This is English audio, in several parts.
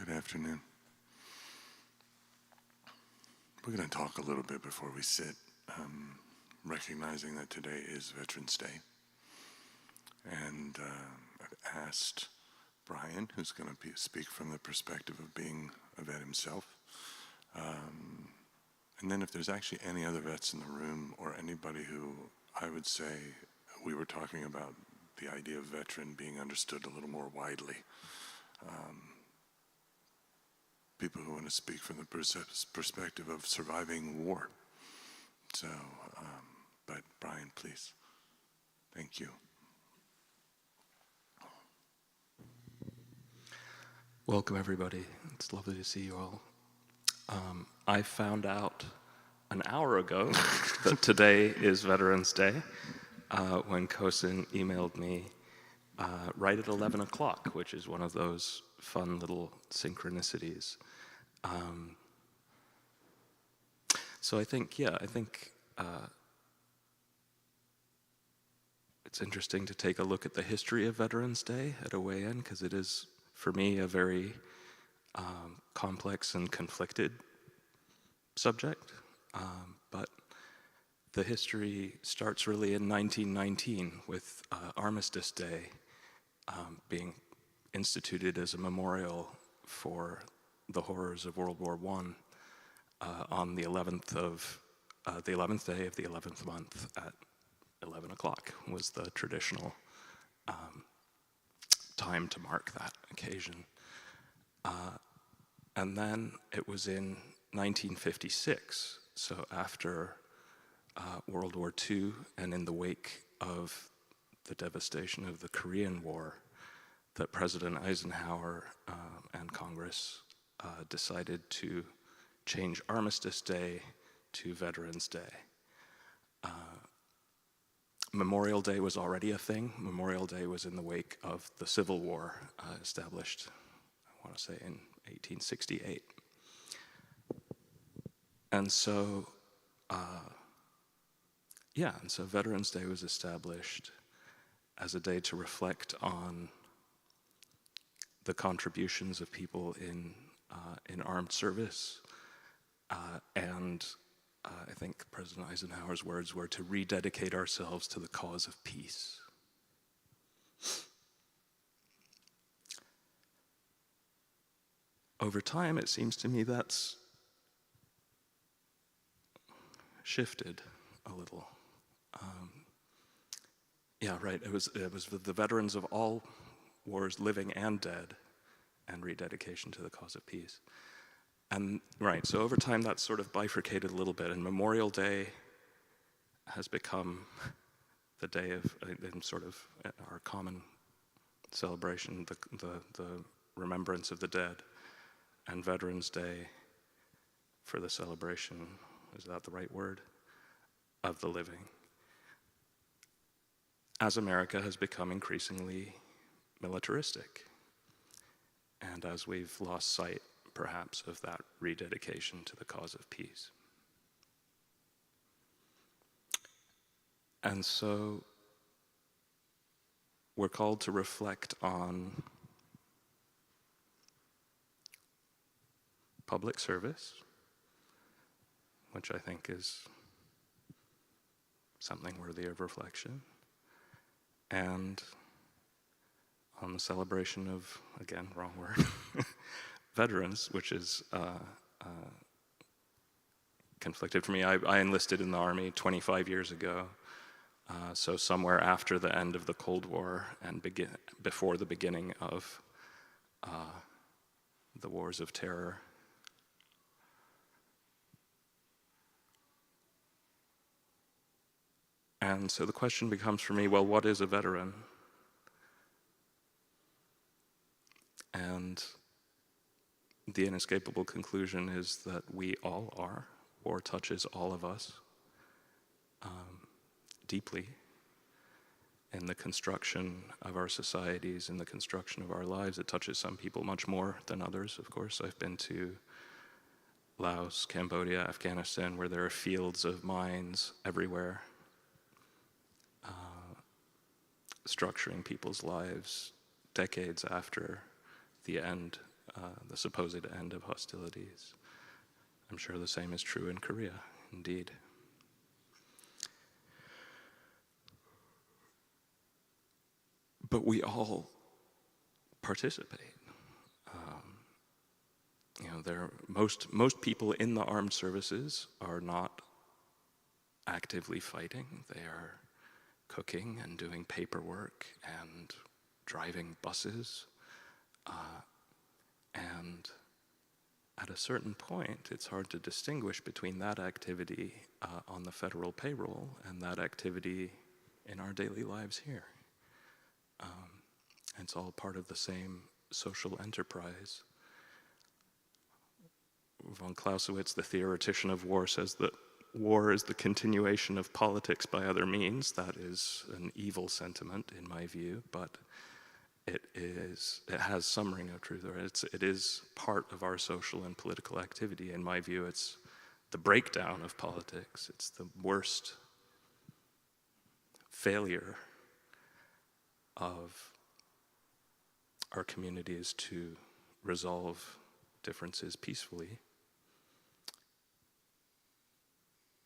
Good afternoon. We're going to talk a little bit before we sit, recognizing that today is Veterans Day. And I've asked Brian, who's going to speak from the perspective of being a vet himself. And then if there's actually any other vets in the room or anybody who I would say we were talking about the idea of veteran being understood a little more widely. People who want to speak from the perspective of surviving war. So, but Brian, please. Thank you. Welcome, everybody. It's lovely to see you all. I found out an hour ago that today is Veterans Day when Kosen emailed me right at 11 o'clock, which is one of those fun little synchronicities. So I think it's interesting to take a look at the history of Veterans Day at a way-in, because it is, for me, a very complex and conflicted subject. But the history starts really in 1919 with Armistice Day being instituted as a memorial for the horrors of World War I on the 11th day of the 11th month at 11 o'clock was the traditional time to mark that occasion. And then it was in 1956, so after World War II and in the wake of the devastation of the Korean War, that President Eisenhower and Congress decided to change Armistice Day to Veterans Day. Memorial Day was already a thing. Memorial Day was in the wake of the Civil War, established, I want to say, in 1868. And so, so Veterans Day was established as a day to reflect on the contributions of people in armed service, and I think President Eisenhower's words were to rededicate ourselves to the cause of peace. Over time, it seems to me that's shifted a little. It was the veterans of all wars, living and dead, and rededication to the cause of peace. And so over time that's sort of bifurcated a little bit, and Memorial Day has become the day of, in sort of our common celebration, the remembrance of the dead, and Veterans Day for the celebration, is that the right word, of the living. As America has become increasingly militaristic, and as we've lost sight, perhaps, of that rededication to the cause of peace. And so we're called to reflect on public service, which I think is something worthy of reflection, and on the celebration of, again, wrong word, veterans, which is conflicted for me. I enlisted in the Army 25 years ago, so somewhere after the end of the Cold War and before the beginning of the wars of terror. And so the question becomes for me, well, what is a veteran? And the inescapable conclusion is that we all are. War touches all of us deeply in the construction of our societies, in the construction of our lives. It touches some people much more than others, of course. I've been to Laos, Cambodia, Afghanistan, where there are fields of mines everywhere, structuring people's lives decades after the end the supposed end of hostilities. I'm sure the same is true in Korea, indeed. But we all participate. Most people in the armed services are not actively fighting. They are cooking and doing paperwork and driving buses. And at a certain point, it's hard to distinguish between that activity on the federal payroll and that activity in our daily lives here. It's all part of the same social enterprise. Von Clausewitz, the theoretician of war, says that war is the continuation of politics by other means. That is an evil sentiment, in my view, but it has some ring of truth. It is part of our social and political activity. In my view, it's the breakdown of politics. It's the worst failure of our communities to resolve differences peacefully.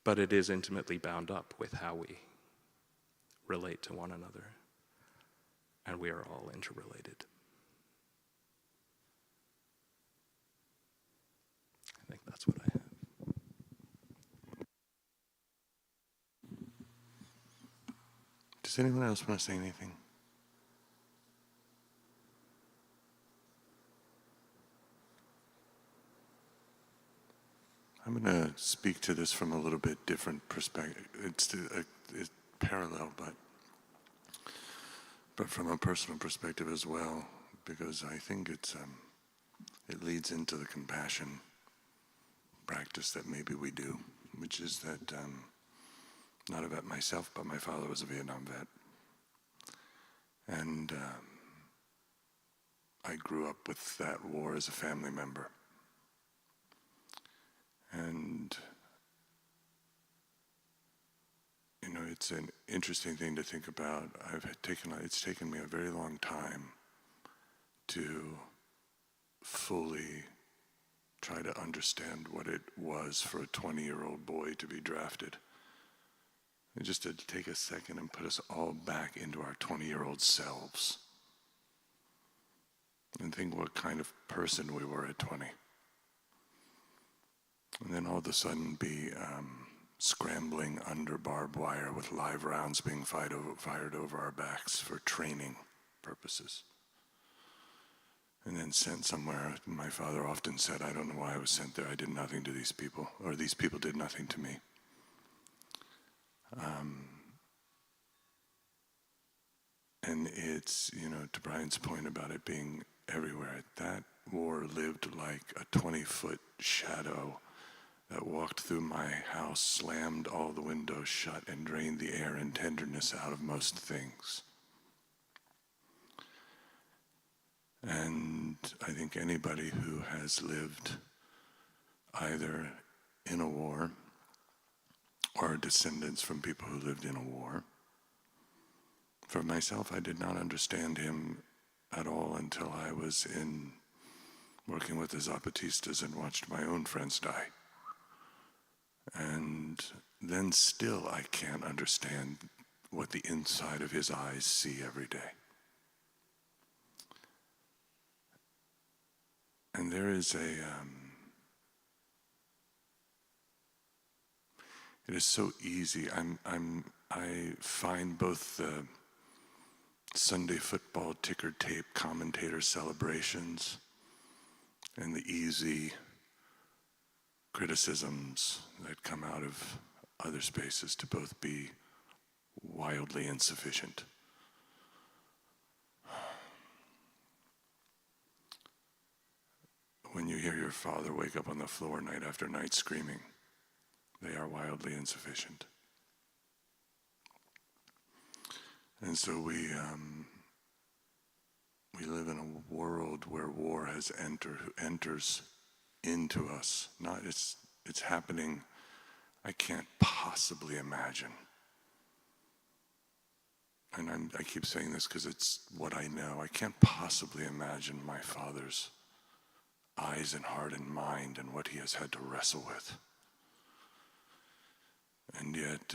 But it is intimately bound up with how we relate to one another. And we are all interrelated. I think that's what I have. Does anyone else want to say anything? I'm going to speak to this from a little bit different perspective. It's parallel, but from a personal perspective as well, because I think it leads into the compassion practice that maybe we do, which is that not about myself, but my father was a Vietnam vet, and I grew up with that war as a family member. And, it's an interesting thing to think about. It's taken me a very long time to fully try to understand what it was for a 20-year-old boy to be drafted. And just to take a second and put us all back into our 20-year-old selves. And think what kind of person we were at 20. And then all of a sudden be scrambling under barbed wire with live rounds being fired over our backs for training purposes. And then sent somewhere. My father often said, I don't know why I was sent there. I did nothing to these people, or these people did nothing to me. And it's, to Brian's point about it being everywhere, that war lived like a 20-foot shadow that walked through my house, slammed all the windows shut, and drained the air and tenderness out of most things. And I think anybody who has lived either in a war or descendants from people who lived in a war. For myself, I did not understand him at all until I was working with the Zapatistas and watched my own friends die. And then still I can't understand what the inside of his eyes see every day. And there is it is so easy. I find both the Sunday football ticker tape commentator celebrations and the easy criticisms that come out of other spaces to both be wildly insufficient. When you hear your father wake up on the floor night after night screaming, they are wildly insufficient. And so we live in a world where war has enters into us. It's happening. I can't possibly imagine. And I keep saying this because it's what I know. I can't possibly imagine my father's eyes and heart and mind and what he has had to wrestle with. And yet,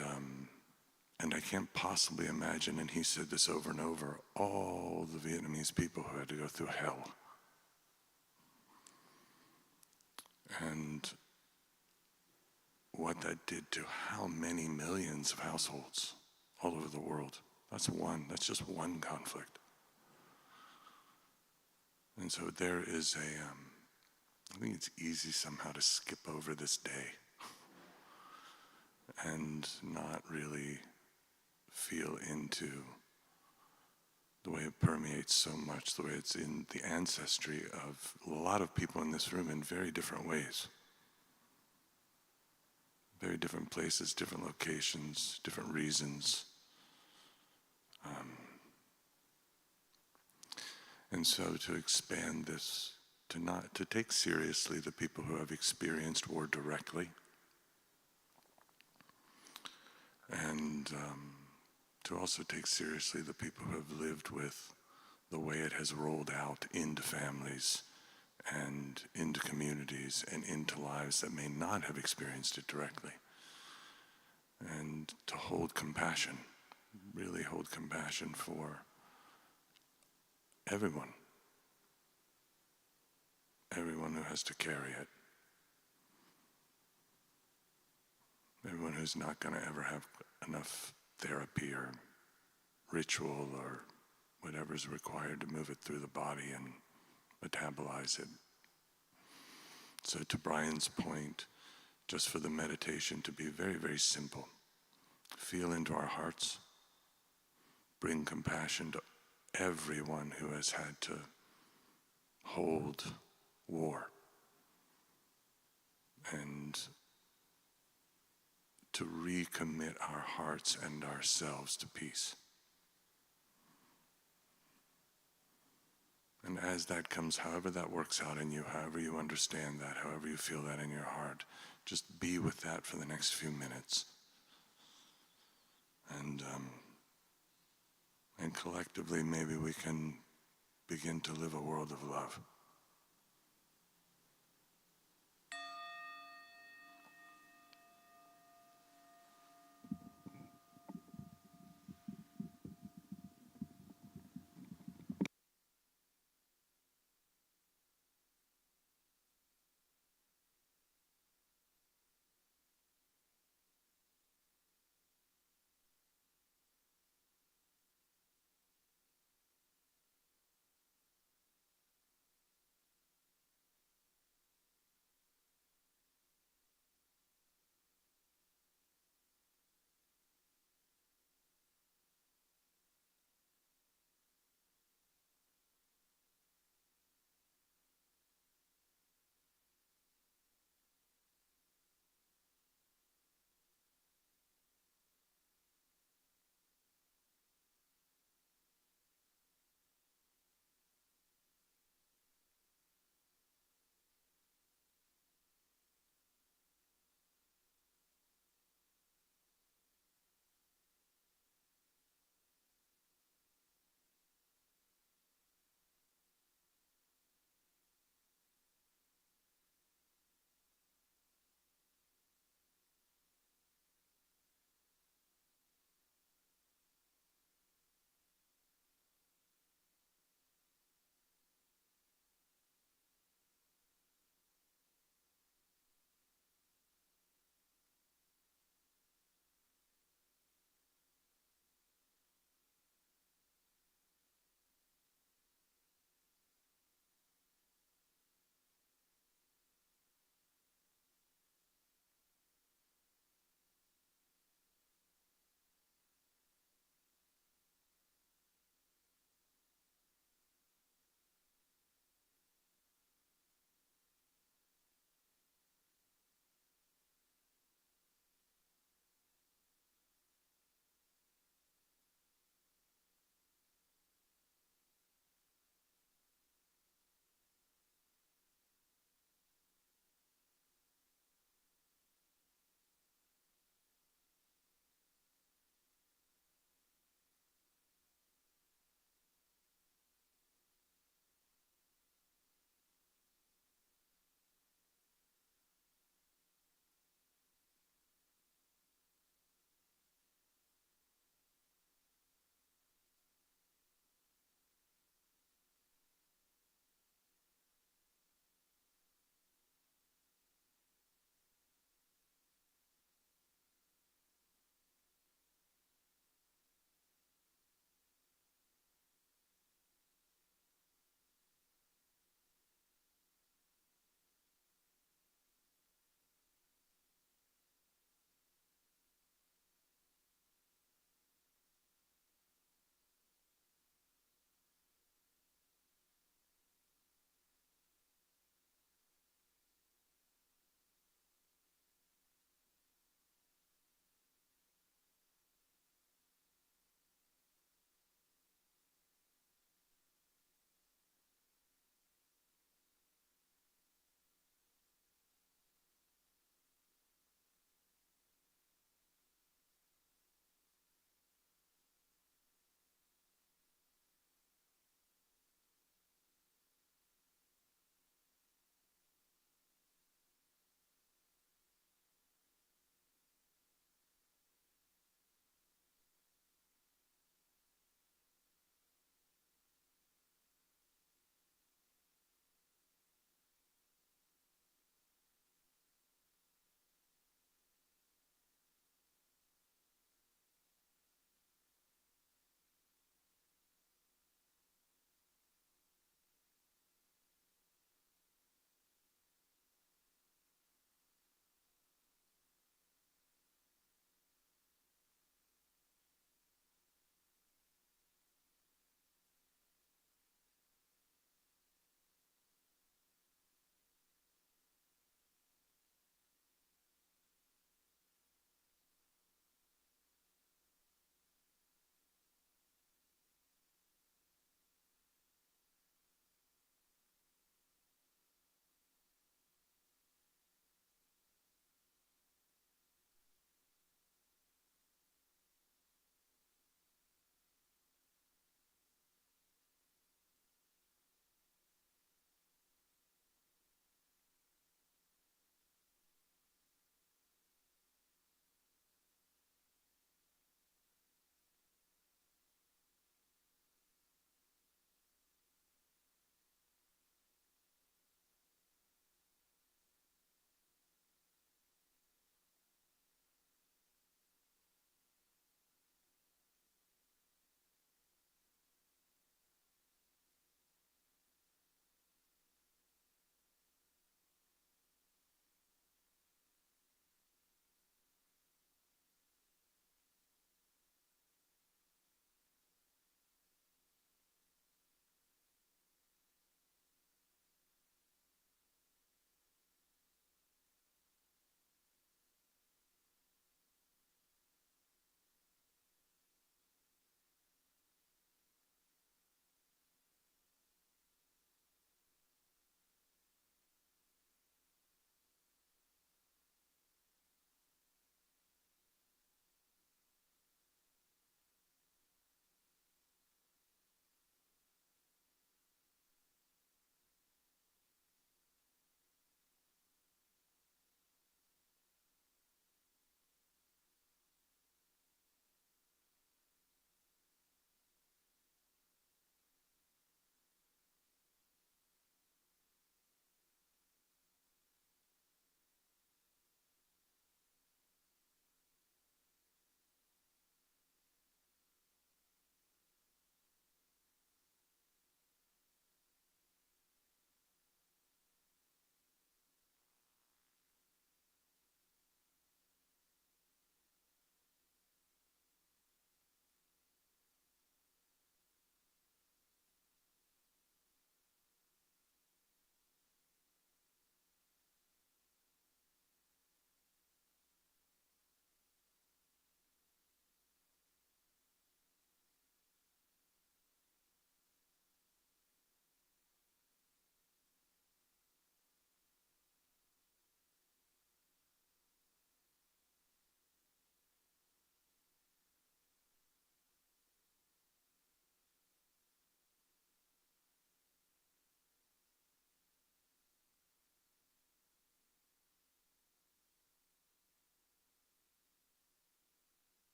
and I can't possibly imagine, and he said this over and over, all the Vietnamese people who had to go through hell. And what that did to how many millions of households all over the world. That's just one conflict. And so there is I think it's easy somehow to skip over this day and not really feel into the way it permeates so much, the way it's in the ancestry of a lot of people in this room in very different ways. Very different places, different locations, different reasons. And so to expand this, to take seriously the people who have experienced war directly, and to also take seriously the people who have lived with the way it has rolled out into families and into communities and into lives that may not have experienced it directly. And to hold compassion, really hold compassion for everyone who has to carry it, everyone who's not going to ever have enough therapy or ritual or whatever's required to move it through the body and metabolize it. So to Brian's point, just for the meditation to be very, very simple. Feel into our hearts, bring compassion to everyone who has had to hold war, and to recommit our hearts and ourselves to peace. And as that comes, however that works out in you, however you understand that, however you feel that in your heart, just be with that for the next few minutes. And collectively, maybe we can begin to live a world of love.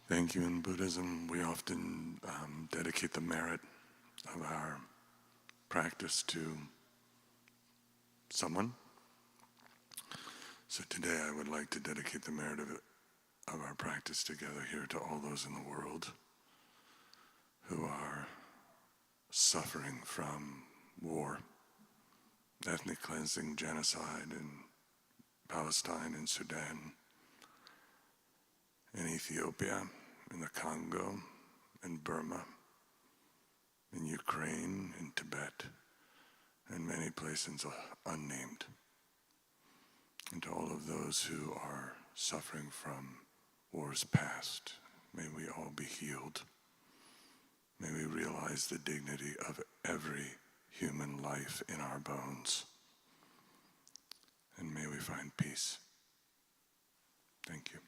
Thank you. In Buddhism, we often dedicate the merit of our practice to someone. So today I would like to dedicate the merit of our practice together here to all those in the world who are suffering from war, ethnic cleansing, genocide in Palestine, in Sudan, in Ethiopia, in the Congo, in Burma, in Ukraine, in Tibet, and many places unnamed. And to all of those who are suffering from wars past, may we all be healed. May we realize the dignity of every human life in our bones. And may we find peace. Thank you.